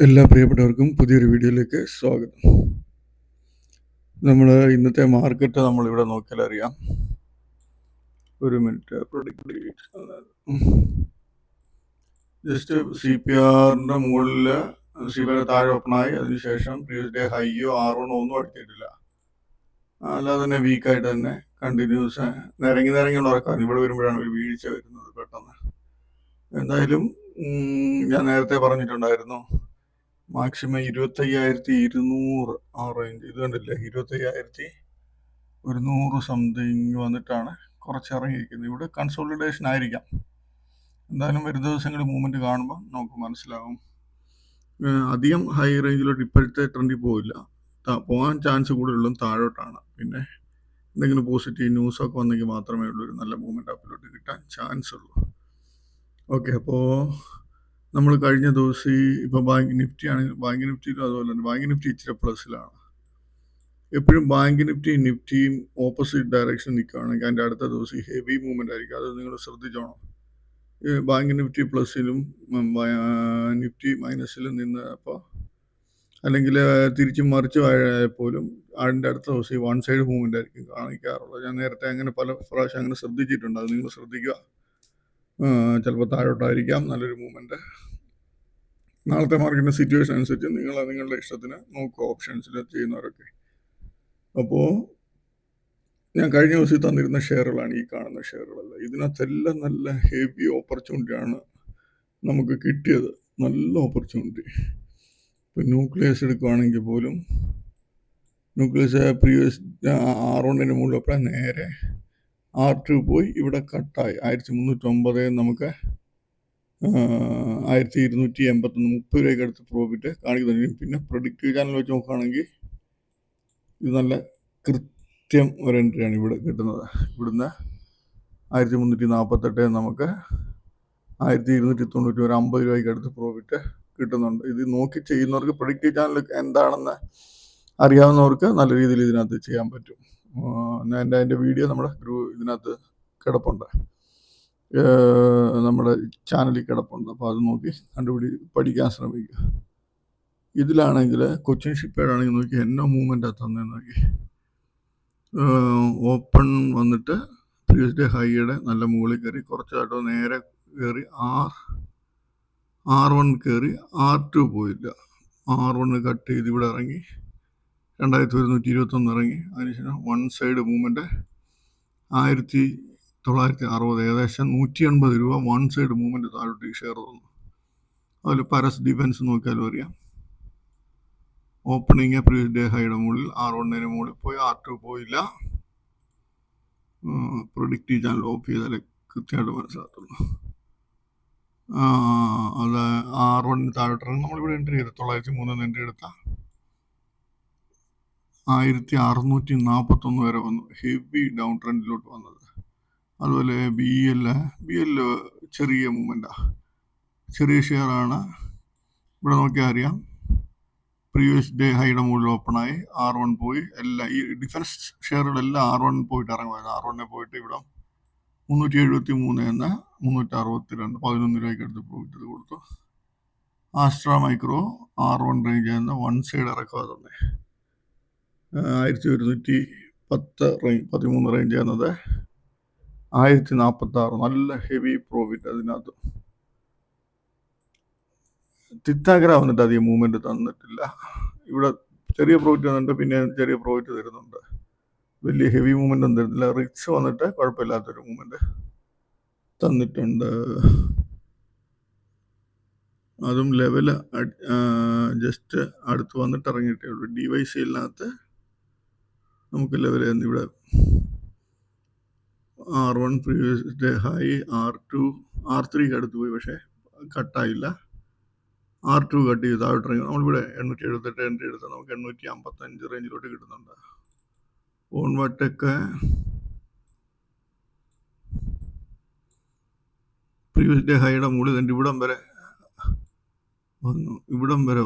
എല്ലാ പ്രിയപ്പെട്ടവർക്കും പുതിയൊരു വീഡിയോയിലേക്ക് സ്വാഗതം. നമ്മൾ ഇന്നത്തെ മാർക്കറ്റ് നമ്മളിവിടെ നോക്കിയാൽ അറിയാം. ഒരു മിനിറ്റ് ജസ്റ്റ് സി പി ആറിൻ്റെ മുകളിൽ സി പി ആർ താഴെ ഓപ്പണായി, അതിനുശേഷം പ്രീവിയസ് ഡേ ഹൈയോ R1 ഒന്നും എടുത്തിട്ടില്ല. അല്ലാതെ തന്നെ വീക്കായിട്ട് തന്നെ കണ്ടിന്യൂസ് നിരങ്ങി നടക്കാൻ ഇവിടെ വരുമ്പോഴാണ് ഒരു വീഴ്ച വരുന്നത് പെട്ടെന്ന്. എന്തായാലും ഞാൻ നേരത്തെ പറഞ്ഞിട്ടുണ്ടായിരുന്നു, മാക്സിമം 25,200 ആ റേഞ്ച്. ഇത് കണ്ടില്ലേ, 25,100 സംതിങ് വന്നിട്ടാണ് കുറച്ച് ഇറങ്ങിയിരിക്കുന്നത്. ഇവിടെ കൺസോളിഡേഷൻ ആയിരിക്കാം. എന്തായാലും വരും ദിവസങ്ങളിൽ മൂവ്മെൻറ്റ് കാണുമ്പോൾ നമുക്ക് മനസ്സിലാവും. അധികം ഹൈ റേഞ്ചിലോട്ട് ഇപ്പോഴത്തെ ട്രെൻഡിൽ പോവില്ല. പോകാൻ ചാൻസ് കൂടുതലും താഴോട്ടാണ്. പിന്നെ എന്തെങ്കിലും പോസിറ്റീവ് ന്യൂസൊക്കെ വന്നെങ്കിൽ മാത്രമേ ഉള്ളൂ ഒരു നല്ല മൂവ്മെൻറ്റ് അപ്പിലോട്ട് കിട്ടാൻ ചാൻസ് ഉള്ളൂ. ഓക്കെ, അപ്പോൾ നമ്മൾ കഴിഞ്ഞ ദിവസം ഇപ്പോൾ ബാങ്ക് നിഫ്റ്റി ആണെങ്കിൽ ബാങ്ക് നിഫ്റ്റിയിലും അതുപോലെ തന്നെ ബാങ്ക് നിഫ്റ്റി ഇച്ചിരി പ്ലസ്സിലാണ്. എപ്പോഴും ബാങ്ക് നിഫ്റ്റിയും ഓപ്പോസിറ്റ് ഡയറക്ഷൻ നിൽക്കുകയാണെങ്കിൽ അതിൻ്റെ അടുത്ത ദിവസം ഹെവി മൂവ്മെൻ്റ് ആയിരിക്കും. അത് നിങ്ങൾ ശ്രദ്ധിച്ചോണം. ബാങ്ക് നിഫ്റ്റി പ്ലസ്സിലും നിഫ്റ്റി മൈനസിലും നിന്ന് അപ്പോൾ അല്ലെങ്കിൽ തിരിച്ചും മറിച്ചും ആയപ്പോലും അതിൻ്റെ അടുത്ത ദിവസം വൺ സൈഡ് മൂവ്മെൻ്റ് ആയിരിക്കും കാണിക്കാറുള്ളത്. ഞാൻ നേരത്തെ അങ്ങനെ പല പ്രാവശ്യം അങ്ങനെ ശ്രദ്ധിച്ചിട്ടുണ്ട്. അത് നിങ്ങൾ ശ്രദ്ധിക്കുക. ചിലപ്പോൾ താഴോട്ടായിരിക്കാം നല്ലൊരു മൂവ്മെൻറ്റ്. നാളത്തെ മാർക്കറ്റിൻ്റെ സിറ്റുവേഷൻ അനുസരിച്ച് നിങ്ങളുടെ ഇഷ്ടത്തിന് നോക്കുക, ഓപ്ഷൻസിൽ ചെയ്യുന്നവരൊക്കെ. അപ്പോൾ ഞാൻ കഴിഞ്ഞ ദിവസം തന്നിരുന്ന ഷെയറുകളാണ് ഈ കാണുന്ന ഷെയറുകളല്ല. ഇതിനകത്തെല്ലാം നല്ല ഹെവി ഓപ്പർച്യൂണിറ്റിയാണ് നമുക്ക് കിട്ടിയത്. നല്ല ഓപ്പർച്യൂണിറ്റി. ഇപ്പം ന്യൂക്ലിയസ് എടുക്കുകയാണെങ്കിൽ പോലും ന്യൂക്ലിയസ് പ്രീവിയസ് R1 മുകളിലപ്പോൾ നേരെ R2 പോയി ഇവിടെ കട്ടായി 1309 നമുക്ക് 1281 30 രൂപയ്ക്ക് അടുത്ത് പ്രോഫിറ്റ് കാണിക്കുന്നുണ്ട്. പിന്നെ പ്രൊഡിക്റ്റീവ് ചാനൽ വെച്ച് നോക്കുകയാണെങ്കിൽ ഇത് നല്ല കൃത്യം ഒരു എൻട്രിയാണ് ഇവിടെ കിട്ടുന്നത്. ഇവിടുന്ന് 1348 നമുക്ക് 1290 ഒരു 50 രൂപയ്ക്ക് അടുത്ത് പ്രോഫിറ്റ് കിട്ടുന്നുണ്ട്. ഇത് നോക്കി ചെയ്യുന്നവർക്ക് പ്രൊഡിക്റ്റീവ് ചാനൽ എന്താണെന്ന് അറിയാവുന്നവർക്ക് നല്ല രീതിയിൽ ഇതിനകത്ത് ചെയ്യാൻ പറ്റും. അതിൻ്റെ വീഡിയോ നമ്മുടെ ഇതിനകത്ത് കിടപ്പുണ്ട്, നമ്മുടെ ചാനലിൽ കിടപ്പുണ്ട്. അപ്പോൾ അത് നോക്കി പഠിക്കാൻ ശ്രമിക്കുക. ഇതിലാണെങ്കിൽ കൊച്ചിൻ ഷിപ്പ്യാർഡ് ആണെങ്കിൽ നോക്കി എന്നോ മൂവ്മെൻറ്റാണ് തന്നേന്ന് നോക്കി. ഓപ്പൺ വന്നിട്ട് പ്രീവിയസ് ഡേ ഹൈയുടെ നല്ല മുകളിൽ കയറി കുറച്ചായിട്ടോ നേരെ കയറി R1 കയറി R2 പോയില്ല. R1 കട്ട് ചെയ്ത് ഇവിടെ ഇറങ്ങി 2121 ഇറങ്ങി. അതിനുശേഷം വൺ സൈഡ് മൂവ്മെൻറ്റ് 1960 ഏകദേശം 180 രൂപ വൺ സൈഡ് മൂവ്മെൻറ്റ് താഴോട്ട് ഈ ഷെയർ തന്നു. അതിൽ പരസ് ഡിഫൻസ് നോക്കിയാലും അറിയാം. ഓപ്പണിങ് പ്രീവിയസ് ഡേ ഹൈയുടെ മുകളിൽ R1 മുകളിൽ പോയി, R2 പോയില്ല. പ്രൊഡിക്റ്റീവ് ചാനൽ ഓഫ് ചെയ്താലേ കൃത്യമായിട്ട് മനസ്സിലാകത്തുള്ളൂ. അത് R1 താഴോട്ടിറങ്ങി നമ്മളിവിടെ എൻട്രി ചെയ്ത് 903 എൻട്രി എടുത്ത 1641 വരെ വന്നു. ഹെവി ഡൗൺ ട്രെൻഡിലോട്ട് വന്നത്. അതുപോലെ ബി എൽ ചെറിയ മൂവ്മെൻറ്റാണ്, ചെറിയ ഷെയറാണ്. ഇവിടെ നോക്കിയാൽ അറിയാം, പ്രീവിയസ് ഡേ ഹൈയുടെ മുകളിൽ ഓപ്പണായി R1 പോയി. എല്ലാം ഈ ഡിഫൻസ് ഷെയറുകളെല്ലാം R1 പോയിട്ട് ഇറങ്ങുമായിരുന്നു. R1 പോയിട്ട് ഇവിടെ 373 എന്ന് 362 11 രൂപയ്ക്ക് അടുത്ത് പ്രോഫിറ്റ് കൊടുത്തു. ആസ്ട്ര മൈക്രോ R1 റേഞ്ച് എന്ന് വൺ സൈഡ് ഇറക്കുക തന്നെ 1110 റേഞ്ച് എന്നത് 1046 നല്ല ഹെവി പ്രോഫിറ്റ്. അതിനകത്ത് തിത്താഗ്ര വന്നിട്ട് അധികം മൂവ്മെൻറ്റ് തന്നിട്ടില്ല. ഇവിടെ ചെറിയ പ്രോഫിറ്റ് തന്നിട്ട് പിന്നെ ചെറിയ പ്രോഫിറ്റ് തരുന്നുണ്ട്. വലിയ ഹെവി മൂവ്മെൻ്റ് ഒന്നും തരുന്നില്ല. റിക്സ് വന്നിട്ട് കുഴപ്പമില്ലാത്തൊരു മൂവ്മെൻറ്റ് തന്നിട്ടുണ്ട്. അതും ലെവല് ജസ്റ്റ് അടുത്ത് വന്നിട്ട് ഇറങ്ങിയിട്ടേ ഉള്ളൂ. DYCലിനകത്ത് നമുക്ക് ലെവൽ ഇവിടെ R1 previous day high, R2 R3 അടുത്ത് പോയി, പക്ഷേ കട്ടായില്ല. R2 കട്ട് ചെയ്ത് താഴോട്ടിറങ്ങി നമ്മളിവിടെ 878 എൻട്രി എടുത്താൽ നമുക്ക് 855 റേഞ്ചിലോട്ട് കിട്ടുന്നുണ്ട്. ഓൺവാട്ടൊക്കെ പ്രീവിയസ് ഡേ ഹൈയുടെ മുകളിൽ തന്നെ ഇവിടം വരെ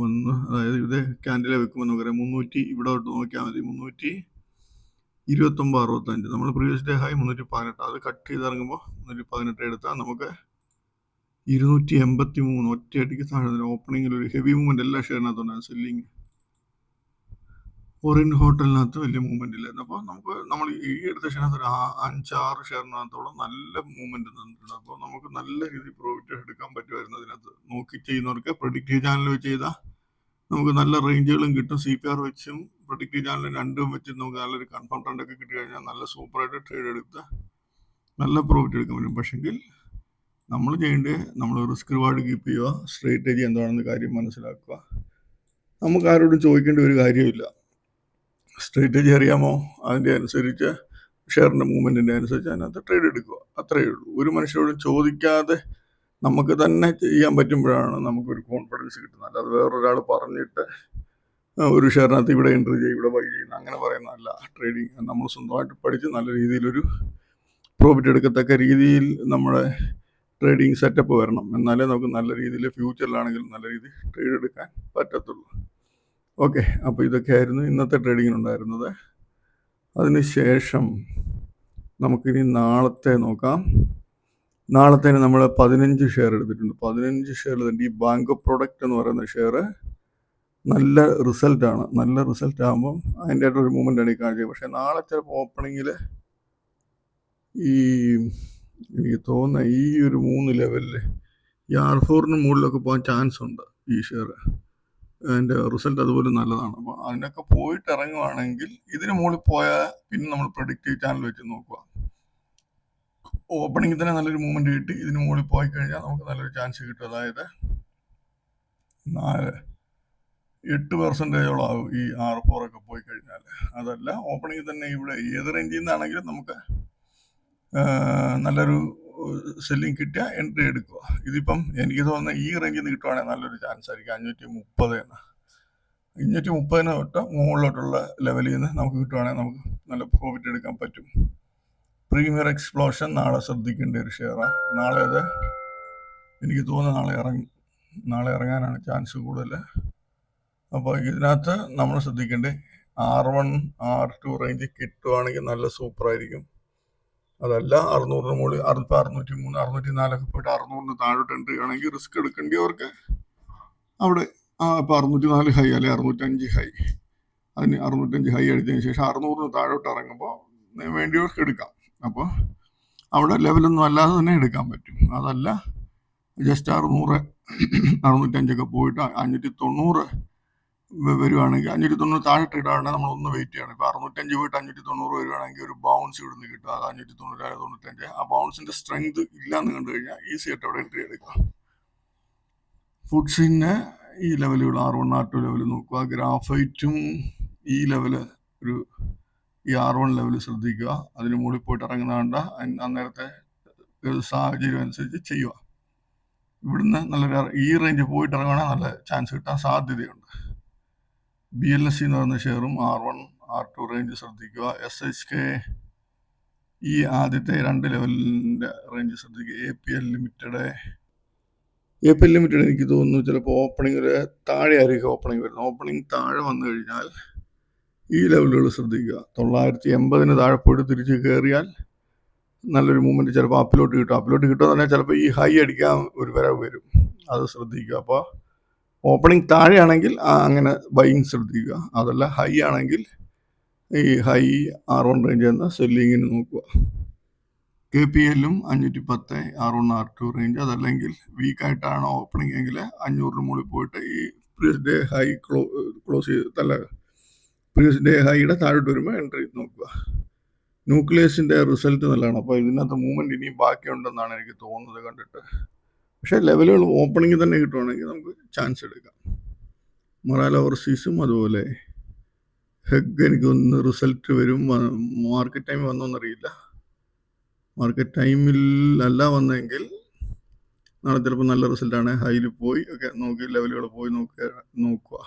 വന്നു. അതായത് ഇത് ക്യാൻഡിലെ വെക്കുമ്പോൾ നമുക്കറിയാം 300 ഇവിടെ നോക്കിയാൽ മതി, 329.65. നമ്മൾ പ്രീവിയസ് ഡേ ഹൈ 318, അത് കട്ട് ചെയ്ത് ഇറങ്ങുമ്പോൾ 318 എടുത്താൽ നമുക്ക് 283 ഒറ്റയടിക്ക് താഴെ. ഓപ്പണിങ്ങിൽ ഒരു ഹെവി മൂവ്മെന്റ് എല്ലാ ഷെയറിനകത്തുണ്ടാകും. സെല്ലിങ് ഓറിയന്റ് ഹോട്ടലിനകത്ത് വലിയ മൂവ്മെന്റ് ഇല്ലായിരുന്നു. അപ്പോൾ നമ്മൾ ഈ എടുത്ത ഷെയറിനകത്ത് ഒരു 5-6 ഷെയറിനകത്തോളം നല്ല മൂവ്മെന്റ് തന്നിട്ടുണ്ട്. അപ്പോൾ നമുക്ക് നല്ല രീതിയിൽ പ്രോഫിറ്റ് എടുക്കാൻ പറ്റുമായിരുന്നു. അതിനകത്ത് നോക്കി ചെയ്യുന്നവർക്ക് പ്രൊഡിക്റ്റീവ് ചാനൽ വെച്ച് ചെയ്താൽ നമുക്ക് നല്ല റേഞ്ചുകളും കിട്ടും. CPR വെച്ചും പ്രൊഡിക്റ്റീവ് ചാനൽ രണ്ടും വെച്ച് നമുക്ക് നല്ലൊരു കൺഫേം ട്രെൻഡൊക്കെ കിട്ടി കഴിഞ്ഞാൽ നല്ല സൂപ്പറായിട്ട് ട്രേഡ് എടുത്ത് നല്ല പ്രോഫിറ്റ് എടുക്കാൻ പറ്റും. പക്ഷെങ്കിൽ നമ്മൾ ചെയ്യേണ്ടത് നമ്മൾ റിസ്ക് റിവാർഡ് കീപ്പ് ചെയ്യുക, സ്ട്രാറ്റജി എന്താണെന്ന് കാര്യം മനസ്സിലാക്കുക. നമുക്ക് ആരോടും ചോദിക്കേണ്ട ഒരു കാര്യമില്ല. സ്ട്രാറ്റജി അറിയാമോ, അതിൻ്റെ അനുസരിച്ച് ഷെയറിൻ്റെ മൂവ്മെൻറ്റിൻ്റെ അനുസരിച്ച് അതിനകത്ത് ട്രേഡ് എടുക്കുക. അത്രയേ ഉള്ളൂ. ഒരു മനുഷ്യരോടും ചോദിക്കാതെ നമുക്ക് തന്നെ ചെയ്യാൻ പറ്റുമ്പോഴാണ് നമുക്കൊരു കോൺഫിഡൻസ് കിട്ടുന്നത്. അല്ലാതെ വേറൊരാൾ പറഞ്ഞിട്ട് ഒരു ഷെയറിനകത്ത് ഇവിടെ എൻട്രി ചെയ്യും, ഇവിടെ ബൈ ചെയ്യുന്ന അങ്ങനെ പറയുന്നതല്ല ട്രേഡിങ്. നമ്മൾ സ്വന്തമായിട്ട് പഠിച്ച് നല്ല രീതിയിലൊരു പ്രോഫിറ്റ് എടുക്കത്തക്ക രീതിയിൽ നമ്മുടെ ട്രേഡിങ് സെറ്റപ്പ് വരണം. എന്നാലേ നമുക്ക് നല്ല രീതിയിൽ ഫ്യൂച്ചറിലാണെങ്കിലും നല്ല രീതിയിൽ ട്രേഡ് എടുക്കാൻ പറ്റത്തുള്ളൂ. ഓക്കെ, അപ്പോൾ ഇതൊക്കെയായിരുന്നു ഇന്നത്തെ ട്രേഡിങ്ങിനുണ്ടായിരുന്നത്. അതിനുശേഷം നമുക്കിനി നാളത്തെ നോക്കാം. നാളത്തേന് നമ്മൾ 15 ഷെയർ എടുത്തിട്ടുണ്ട്. 15 ഷെയർ എടുത്തിട്ടുണ്ട്. ഈ ബാങ്ക് പ്രൊഡക്റ്റ് എന്ന് പറയുന്ന ഷെയർ നല്ല റിസൾട്ടാണ്. നല്ല റിസൾട്ട് ആകുമ്പം അതിൻ്റെ ആയിട്ടൊരു മൂവ്മെൻ്റാണ് ഈ കാണിച്ചത്. പക്ഷേ നാളെ ചിലപ്പോൾ ഓപ്പണിങ്ങിൽ എനിക്ക് തോന്നുന്ന ഈ ഒരു 3 ലെവലിൽ ഈ R4-ന് മുകളിലൊക്കെ പോകാൻ ചാൻസ് ഉണ്ട് ഈ ഷെയർ. അതിൻ്റെ റിസൾട്ട് അതുപോലെ നല്ലതാണ്. അപ്പോൾ അതിനൊക്കെ പോയിട്ട് ഇറങ്ങുവാണെങ്കിൽ ഇതിന് മുകളിൽ പോയാൽ പിന്നെ നമ്മൾ പ്രൊഡിക്റ്റീവ് ചാനൽ വെച്ച് നോക്കുക. ഓപ്പണിങ്ങിൽ തന്നെ നല്ലൊരു മൂവ്മെൻറ്റ് കിട്ടി ഇതിന് മുകളിൽ പോയി കഴിഞ്ഞാൽ നമുക്ക് നല്ലൊരു ചാൻസ് കിട്ടും. അതായത് 8% ആവും ഈ R4 ഒക്കെ പോയി കഴിഞ്ഞാൽ. അതല്ല ഓപ്പണിങ്ങിൽ തന്നെ ഇവിടെ ഏത് റേഞ്ചിൽ നിന്നാണെങ്കിലും നമുക്ക് നല്ലൊരു സെല്ലിങ് കിട്ടിയാൽ എൻട്രി എടുക്കുക. ഇതിപ്പം എനിക്ക് തോന്നുന്നത് ഈ റേഞ്ചിൽ നിന്ന് കിട്ടുവാണെങ്കിൽ നല്ലൊരു ചാൻസ് ആയിരിക്കും. 530 തൊട്ട് മുകളിലോട്ടുള്ള ലെവലിൽ നിന്ന് നമുക്ക് കിട്ടുവാണെങ്കിൽ നമുക്ക് നല്ല പ്രോഫിറ്റ് എടുക്കാൻ പറ്റും. പ്രീമിയർ എക്സ്പ്ലോഷൻ നാളെ ശ്രദ്ധിക്കേണ്ട ഒരു ഷെയറാണ്. നാളെ അത് എനിക്ക് തോന്നുന്നു നാളെ ഇറങ്ങാനാണ് ചാൻസ് കൂടുതൽ. അപ്പോൾ ഇതിനകത്ത് നമ്മൾ ശ്രദ്ധിക്കേണ്ടത് R1 R2 റേഞ്ച് കിട്ടുവാണെങ്കിൽ നല്ല സൂപ്പറായിരിക്കും. അതല്ല 600 മുകളിൽ 603 604 പോയിട്ട് 600 താഴോട്ട് എൻട്രി ആണെങ്കിൽ റിസ്ക് എടുക്കേണ്ടവർക്ക് അവിടെ ഇപ്പോൾ 604 ഹൈ അല്ലെ 605 ഹൈ, അതിന് 605 ഹൈ എടുത്തതിന് ശേഷം 600 താഴോട്ട് ഇറങ്ങുമ്പോൾ വേണ്ടിയവർക്ക് എടുക്കാം. അപ്പോൾ അവിടെ ലെവലൊന്നും അല്ലാതെ തന്നെ എടുക്കാൻ പറ്റും. അതല്ല ജസ്റ്റ് 600 605 പോയിട്ട് 590 വരുവാണെങ്കിൽ 590 താഴോട്ട് ഇടാണെങ്കിൽ നമ്മളൊന്ന് വെയിറ്റ് ചെയ്യണം. ഇപ്പോൾ 605 പോയിട്ട് 590 വരുവാണെങ്കിൽ ഒരു ബൗൺസ് ഇവിടുന്ന് കിട്ടും. അത് 590 95. ആ ബൗൺസിൻ്റെ സ്ട്രെങ്ത് ഇല്ലാന്ന് കണ്ടു കഴിഞ്ഞാൽ ഈസി ആയിട്ട് അവിടെ എൻട്രി എടുക്കാം. ഫുഡ്സിന് ഈ ലെവലുകൾ R1 R2 ലെവൽ നോക്കുക. ഗ്രാഫൈറ്റും ഈ ലെവല് ഈ R1 ലെവൽ ശ്രദ്ധിക്കുക. അതിന് മുകളിൽ പോയിട്ട് ഇറങ്ങുന്നതാണ്ട അന്നേരത്തെ സാഹചര്യം അനുസരിച്ച് ചെയ്യുക. ഇവിടുന്ന് നല്ലൊരു ഈ റേഞ്ച് പോയിട്ട് ഇറങ്ങുകയാണെങ്കിൽ നല്ല ചാൻസ് കിട്ടാൻ സാധ്യതയുണ്ട്. BLSC എന്ന് പറയുന്ന ഷെയറും R1 R2 റേഞ്ച് ശ്രദ്ധിക്കുക. SHK ഈ ആദ്യത്തെ 2 ലെവലിൻ്റെ റേഞ്ച് ശ്രദ്ധിക്കുക. APL ലിമിറ്റഡ് എനിക്ക് തോന്നുന്നു ചിലപ്പോൾ ഓപ്പണിംഗ് ഒരു താഴെ ആയിരിക്കും ഓപ്പണിംഗ് വരുന്നത്. ഓപ്പണിംഗ് താഴെ വന്നു കഴിഞ്ഞാൽ ഈ ലെവലുകൾ ശ്രദ്ധിക്കുക. 980 താഴെ പോയിട്ട് തിരിച്ച് കയറിയാൽ നല്ലൊരു മൂവ്മെൻറ്റ് ചിലപ്പോൾ അപ്പിലോട്ട് കിട്ടുമെന്ന് പറഞ്ഞാൽ ചിലപ്പോൾ ഈ ഹൈ അടിക്കാൻ ഒരു വരവ് വരും. അത് ശ്രദ്ധിക്കുക. അപ്പോൾ ഓപ്പണിംഗ് താഴെയാണെങ്കിൽ അങ്ങനെ ബൈയിങ് ശ്രദ്ധിക്കുക. അതല്ല ഹൈ ആണെങ്കിൽ ഈ ഹൈ R1 റേഞ്ച് എന്ന സെല്ലിങ്ങിന് നോക്കുക. KPL-ഉം 510 R1 R2 റേഞ്ച്. അതല്ലെങ്കിൽ വീക്കായിട്ടാണ് ഓപ്പണിംഗ് എങ്കിൽ 500 മുകളിൽ പോയിട്ട് ഈ പ്രീവിയസ് ഡേ ഹൈ ക്ലോസ് ചെയ്തല്ല പ്രീവിയസ് ഡേ ഹൈയുടെ താഴോട്ട് വരുമ്പോൾ എൻട്രി നോക്കുക. ന്യൂക്ലിയസിൻ്റെ റിസൾട്ട് നല്ലതാണ്. അപ്പോൾ ഇതിനകത്ത് മൂവ്മെൻറ്റ് ഇനിയും ബാക്കിയുണ്ടെന്നാണ് എനിക്ക് തോന്നുന്നത് കണ്ടിട്ട്. പക്ഷേ ലെവലുകൾ ഓപ്പണിംഗ് തന്നെ കിട്ടുവാണെങ്കിൽ നമുക്ക് ചാൻസ് എടുക്കാം. മൊറാൽ ഓവർസീസും അതുപോലെ ഹെഗ് എനിക്കൊന്ന് റിസൾട്ട് വരും. Market time വന്നോന്നറിയില്ല. മാർക്കറ്റ് ടൈമിൽ അല്ല വന്നെങ്കിൽ നാളെ ചിലപ്പോൾ നല്ല റിസൾട്ടാണ്. ഹൈയിൽ പോയി ഒക്കെ നോക്കി ലെവലുകൾ പോയി നോക്കുക.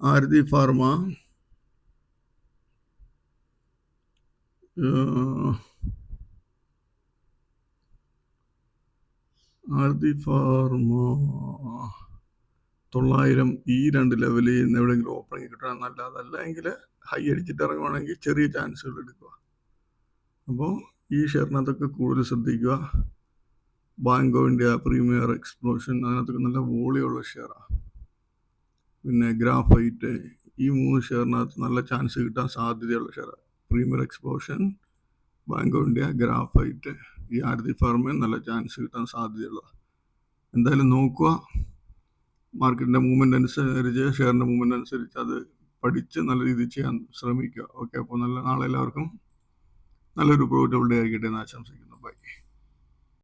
ആരതി ഫാർമ ആരതി ഫാർമ 900 ഈ 2 ലെവലിൽ നിന്ന് എവിടെയെങ്കിലും ഓപ്പണിംഗ് കിട്ടാൻ നല്ല. അതല്ല എങ്കിൽ ഹൈ അടിച്ചിട്ട് ഇറങ്ങുവാണെങ്കിൽ ചെറിയ ചാൻസുകൾ എടുക്കുക. അപ്പോൾ ഈ ഷെയറിനകത്തൊക്കെ കൂടുതൽ ശ്രദ്ധിക്കുക. Bank of India, premier explosion, അതിനകത്തൊക്കെ നല്ല വോളിയുള്ള ഷെയറാണ്. പിന്നെ ഗ്രാഫൈറ്റ്, ഈ 3 ഷെയറിനകത്ത് നല്ല ചാൻസ് കിട്ടാൻ സാധ്യതയുള്ള ഷെയറാണ്. Premier explosion, bank of India, graphite, ഈ ആരതി ഫാർമ നല്ല ചാൻസ് കിട്ടാൻ സാധ്യതയുള്ളതാണ്. എന്തായാലും നോക്കുക, മാർക്കറ്റിൻ്റെ മൂവ്മെൻ്റ് അനുസരിച്ച്, ഷെയറിൻ്റെ മൂവ്മെൻ്റ് അനുസരിച്ച് അത് പഠിച്ച് നല്ല രീതിയിൽ ചെയ്യാൻ ശ്രമിക്കുക. ഓക്കെ, അപ്പോൾ നാളെ എല്ലാവർക്കും നല്ലൊരു പ്രോഫിറ്റബിൾ ഡേ ആയിരിക്കട്ടെ എന്ന് ആശംസിക്കുന്നു. ബൈ.